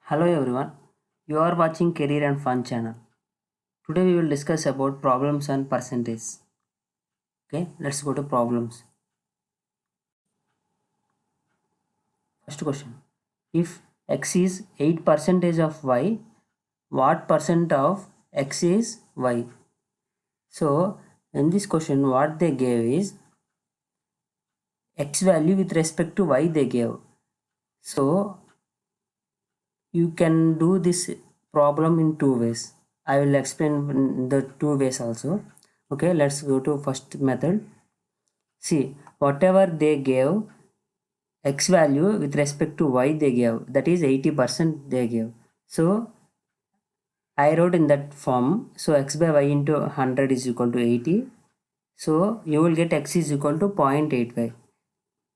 Hello everyone, you are watching Career and Fun channel. Today we will discuss about problems and percentage. Okay, let's go to problems. First question. If x is 8 percentage of y, what percent of x is y? So in this question what they gave is x value with respect to y they gave. So you can do this problem in two ways. I will explain the two ways also. Okay, let's go to first method. See, whatever they gave x value with respect to y they gave, that is 80% they gave. So I wrote in that form. So x by y into 100 is equal to 80. So you will get x is equal to 0.85.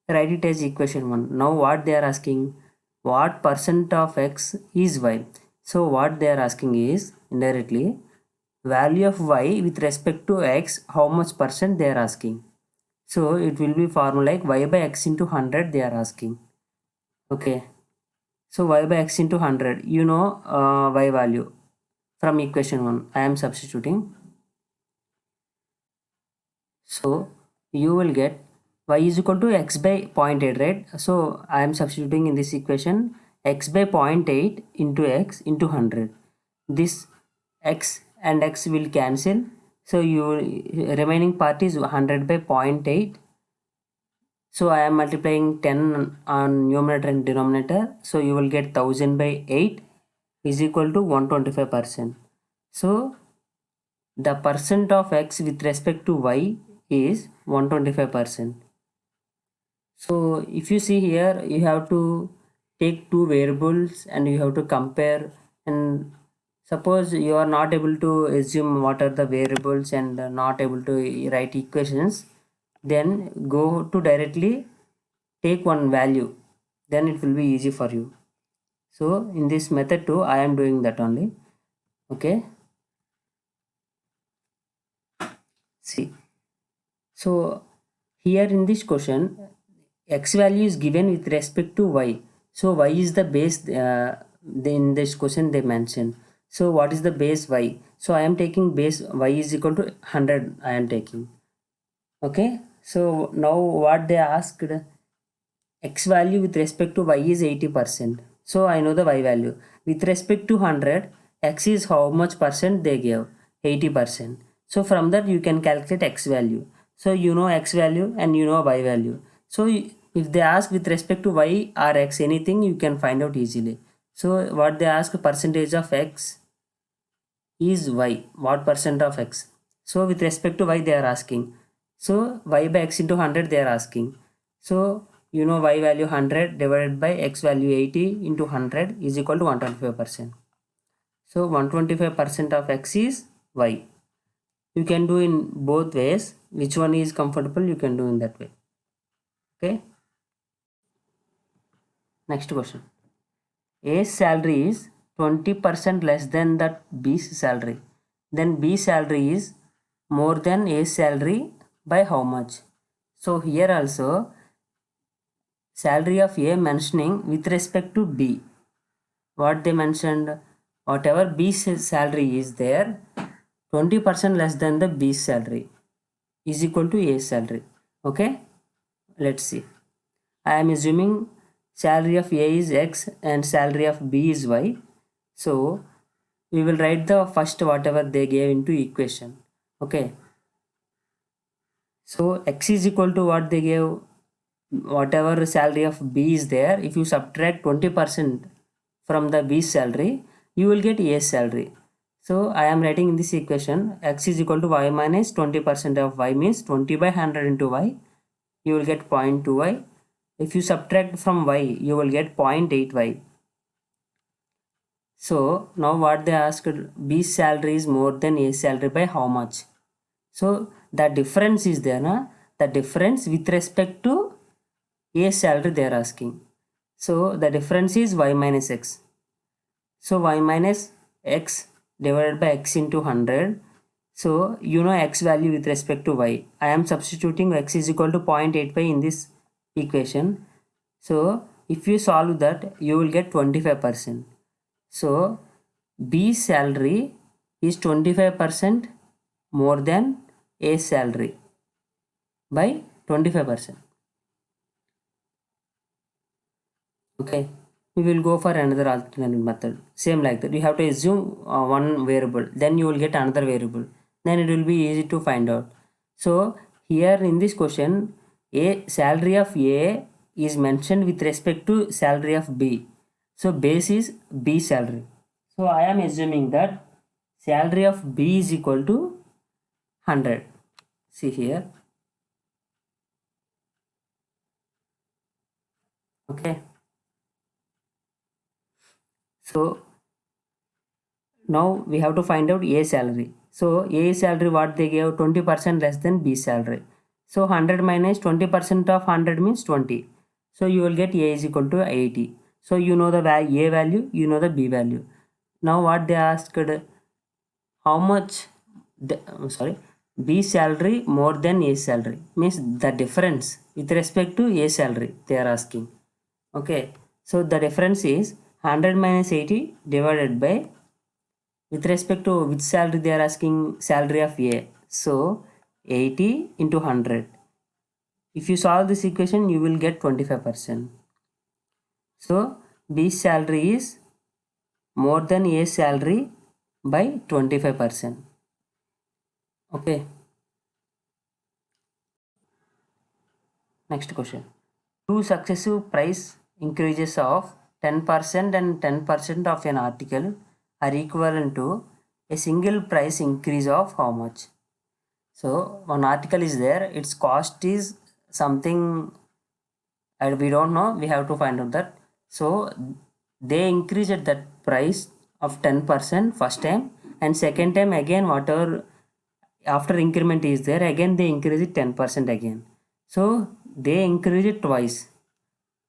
Write it as equation 1. Now what they are asking, what percent of x is y? So what they are asking is indirectly value of y with respect to x, how much percent they are asking. So it will be formula like y by x into 100 they are asking. Okay. So y by x into 100, you know y value from equation 1. I am substituting. So you will get y is equal to x by 0.8, right? So I am substituting in this equation x by 0.8 into x into 100. This x and x will cancel. So your remaining part is 100 by 0.8. So I am multiplying 10 on numerator and denominator. So you will get 1000 by 8 is equal to 125%. So the percent of x with respect to y is 125%. So if you see here, you have to take two variables and you have to compare, and suppose you are not able to assume what are the variables and not able to write equations, then go to directly take one value, then it will be easy for you. So in this method too I am doing that only. Okay, see, so here in this question x value is given with respect to y. So y is the base, in this question they mentioned. So what is the base y? So I am taking base y is equal to 100 I am taking. Okay, so now what they asked, x value with respect to y is 80%. So I know the y value. With respect to 100, x is how much percent they gave? 80%. So from that you can calculate x value. So you know x value and you know y value. So if they ask with respect to y or x anything, you can find out easily. So what they ask, percentage of x is y. What percent of x? So with respect to y they are asking. So y by x into 100 they are asking. So you know y value 100 divided by x value 80 into 100 is equal to 125%. So 125% of x is y. You can do in both ways. Which one is comfortable, you can do in that way. Okay. Next question. A's salary is 20% less than that B's salary. Then B's salary is more than A's salary by how much? So here also salary of A mentioning with respect to B. What they mentioned, whatever B's salary is there, 20% less than the B's salary is equal to A's salary. Okay, let's see. I am assuming salary of A is X and salary of B is Y. So we will write the first whatever they gave into equation. Okay. So X is equal to what they gave, whatever salary of B is there. If you subtract 20% from the B's salary, you will get A's salary. So I am writing in this equation X is equal to Y minus 20% of Y means 20 by 100 into Y. You will get 0.2y. If you subtract from y, you will get 0.8y. So now what they asked, B's salary is more than A's salary by how much? So the difference is there, na? The difference with respect to A's salary they are asking. So the difference is y minus x. So y minus x divided by x into 100. So you know x value with respect to y. I am substituting x is equal to 0.85 in this equation. So if you solve that, you will get 25%. So B's salary is 25% more than A's salary by 25%. Okay, we will go for another alternative method. Same like that. You have to assume one variable, then you will get another variable. Then it will be easy to find out. So here in this question, a salary of A is mentioned with respect to salary of B. So base is B salary. So I am assuming that salary of B is equal to 100. See here. Okay. So now we have to find out A salary. So A salary what they gave 20% less than B salary. So 100 minus 20% of 100 means 20. So you will get A is equal to 80. So you know the A value, you know the B value. Now what they asked, how much B salary more than A salary means the difference with respect to A salary they are asking. Okay, so the difference is 100 minus 80 divided by, with respect to which salary they are asking, salary of A. So 80 into 100. If you solve this equation, you will get 25%. So B salary is more than A salary by 25%. Okay. Next question. Two successive price increases of 10% and 10% of an article are equivalent to a single price increase of how much? So one article is there, its cost is something and we don't know, we have to find out that. So they increase at that price of 10% first time, and second time again whatever after increment is there, again they increase it 10% again. So they increase it twice.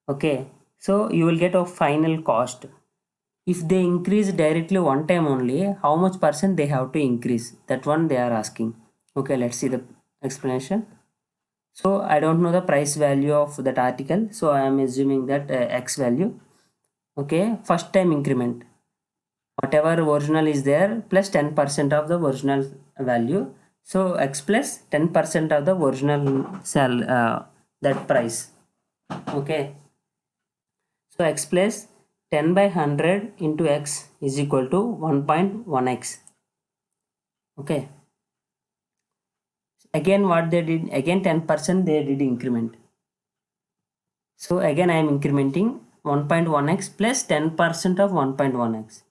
Okay, so you will get a final cost. If they increase directly one time only, how much percent they have to increase, that one they are asking. Okay, let's see the explanation. So I don't know the price value of that article, so I am assuming that X value. Okay, first time increment, whatever original is there plus 10% of the original value. So X plus 10% of the original that price. Okay, so X plus 10 by 100 into X is equal to 1.1x. Okay, again what they did, again 10% they did increment. So again I am incrementing 1.1x plus 10% of 1.1x.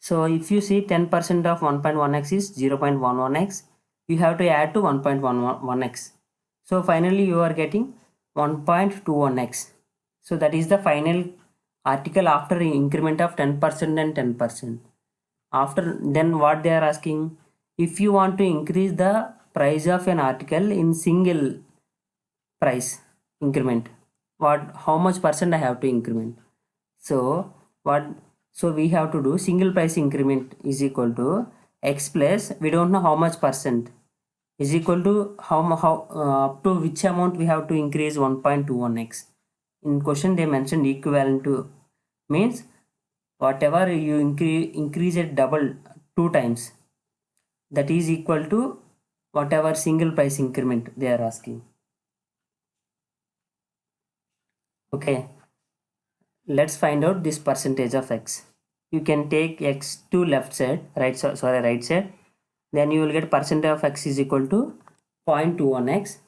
So if you see 10% of 1.1x is 0.11x, you have to add to 1.11x. So finally you are getting 1.21x. So that is the final article after increment of 10% and 10%. After then what they are asking, if you want to increase the price of an article in single price increment, how much percent I have to increment? So we have to do single price increment is equal to X plus, we don't know how much percent, is equal to how up to which amount we have to increase 1.21x. In question they mentioned equivalent to means whatever you increase it double 2 times, that is equal to whatever single price increment they are asking. Okay, let's find out this percentage of X. You can take X to left side, right side, then you will get percent of X is equal to 0.21x.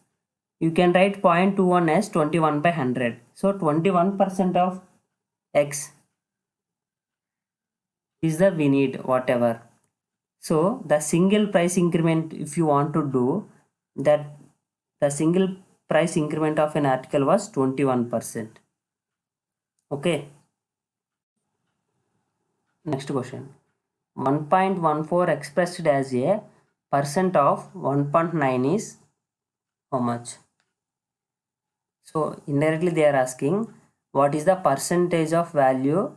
You can write 0.21 as 21 by 100. So 21% of X is the we need whatever. So the single price increment, if you want to do that, the single price increment of an article was 21%. Okay. Next question. 1.14 expressed as a percent of 1.9 is how much? So indirectly they are asking what is the percentage of value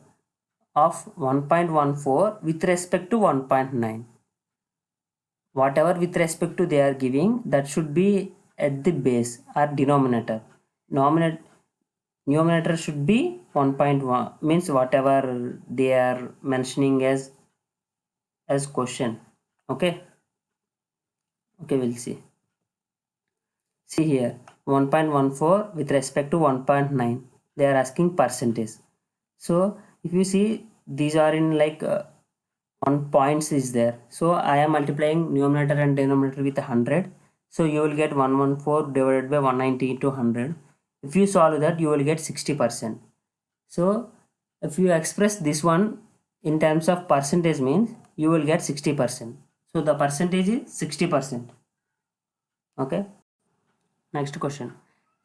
of 1.14 with respect to 1.9. Whatever with respect to they are giving, that should be at the base or denominator. numerator should be 1.1, means whatever they are mentioning as question. Okay, we'll see here 1.14 with respect to 1.9, they are asking percentage. So if you see, these are in like 1 points is there, so I am multiplying numerator and denominator with 100, so you will get 114 divided by 190 into 100. If you solve that, you will get 60%. So if you express this one in terms of percentage, means you will get 60%. So the percentage is 60%. Okay, next question.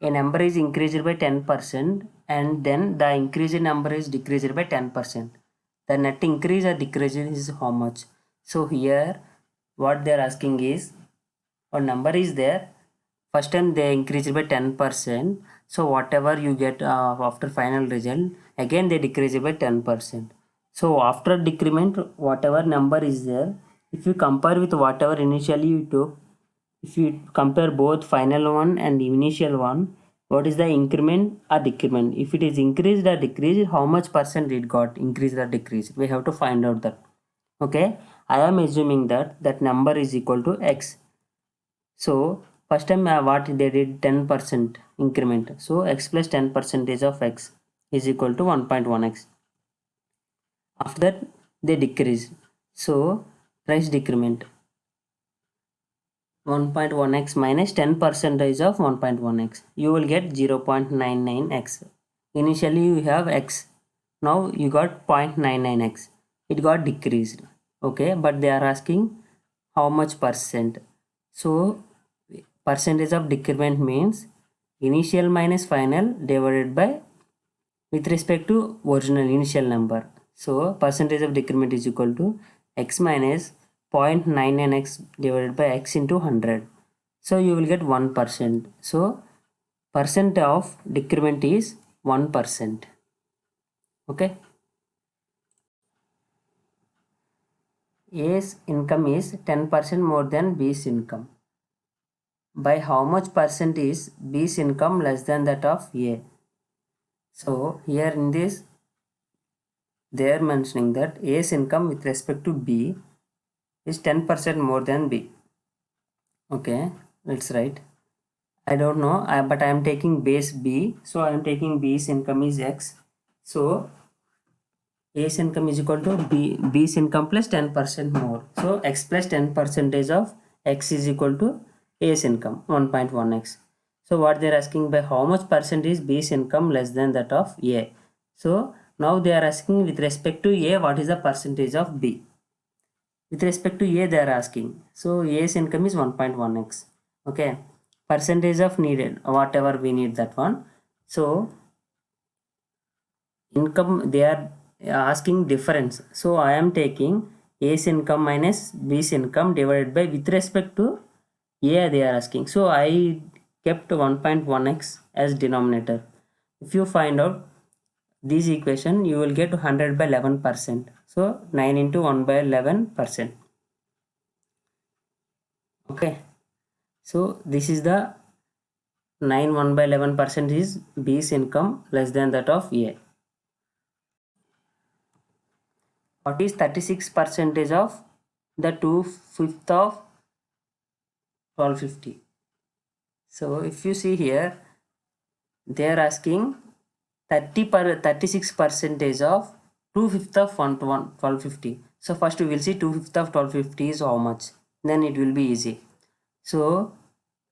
A number is increased by 10% and then the increased number is decreased by 10%. The net increase or decrease is how much? So here what they are asking is, a number is there, first time they increase it by 10%, so whatever you get after final result, again they decrease it by 10%. So after decrement, whatever number is there, if you compare with whatever initially you took, if you compare both final one and initial one, what is the increment or decrement? If it is increased or decreased, how much percent it got increased or decreased? We have to find out that. Okay, I am assuming that that number is equal to x. So first time what they did, 10% increment. So x plus 10 percentage of x is equal to 1.1x. After that they decrease. So price decrement 1.1x minus 10 percentage of 1.1x. You will get 0.99x. Initially you have x. Now you got 0.99x. It got decreased. Okay, but they are asking how much percent. So percentage of decrement means initial minus final divided by with respect to original initial number. So percentage of decrement is equal to x minus 0.99x divided by x into 100. So you will get 1%. So percent of decrement is 1%. Okay. A's income is 10% more than B's income. By how much percent is B's income less than that of A? So here in this, they are mentioning that A's income with respect to B is 10% more than B. Okay, let's write. I don't know, but I am taking base B. So I am taking B's income is X. So A's income is equal to B's income plus 10% more. So X plus 10 percentage of X is equal to A's income 1.1x. So what they are asking, by how much percent is B's income less than that of A? So now they are asking with respect to A, what is the percentage of B? With respect to A they are asking. So A's income is 1.1x. Okay, percentage of needed, whatever we need that one. So income they are asking difference. So I am taking A's income minus B's income divided by with respect to A they are asking. So I kept 1.1x as denominator. If you find out this equation, you will get 100 by 11%. So 9 into 1 by 11%. Okay. So this is the 9 1 by 11% is B's income less than that of A. What is 36 percentage of the 2/5 of 1250? So if you see here, they are asking 36 percentage of 2/5 of 1250. So first we will see 2/5 of 1250 is how much, then it will be easy. So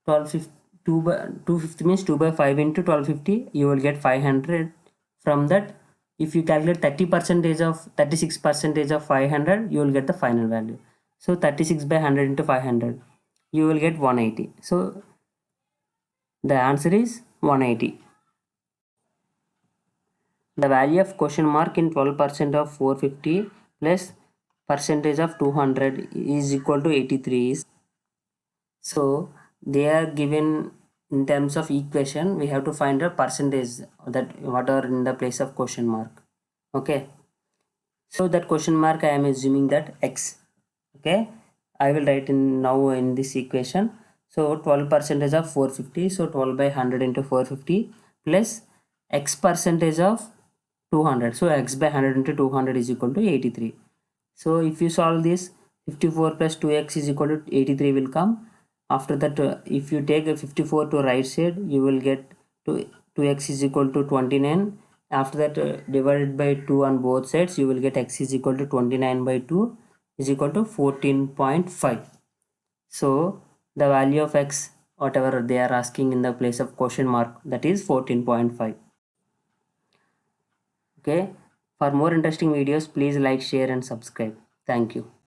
250 means 2 by 5 into 1250, you will get 500. From that, if you calculate 30 percentage of 36 percentage of 500, you will get the final value. So 36 by 100 into 500, you will get 180. So the answer is 180. The value of question mark in 12% of 450 plus percentage of 200 is equal to 83. So they are given in terms of equation, we have to find a percentage that what are in the place of question mark. Okay, so that question mark I am assuming that x. Okay, I will write in now in this equation. So 12 percentage of 450, so 12 by 100 into 450 plus x percentage of 200. So x by 100 into 200 is equal to 83. So if you solve this, 54 plus 2x is equal to 83 will come. After that, if you take a 54 to right side, you will get 2x is equal to 29. After that, divided by 2 on both sides, you will get x is equal to 29 by 2 is equal to 14.5. So the value of x, whatever they are asking in the place of question mark, that is 14.5. Okay. For more interesting videos, please like, share and subscribe. Thank you.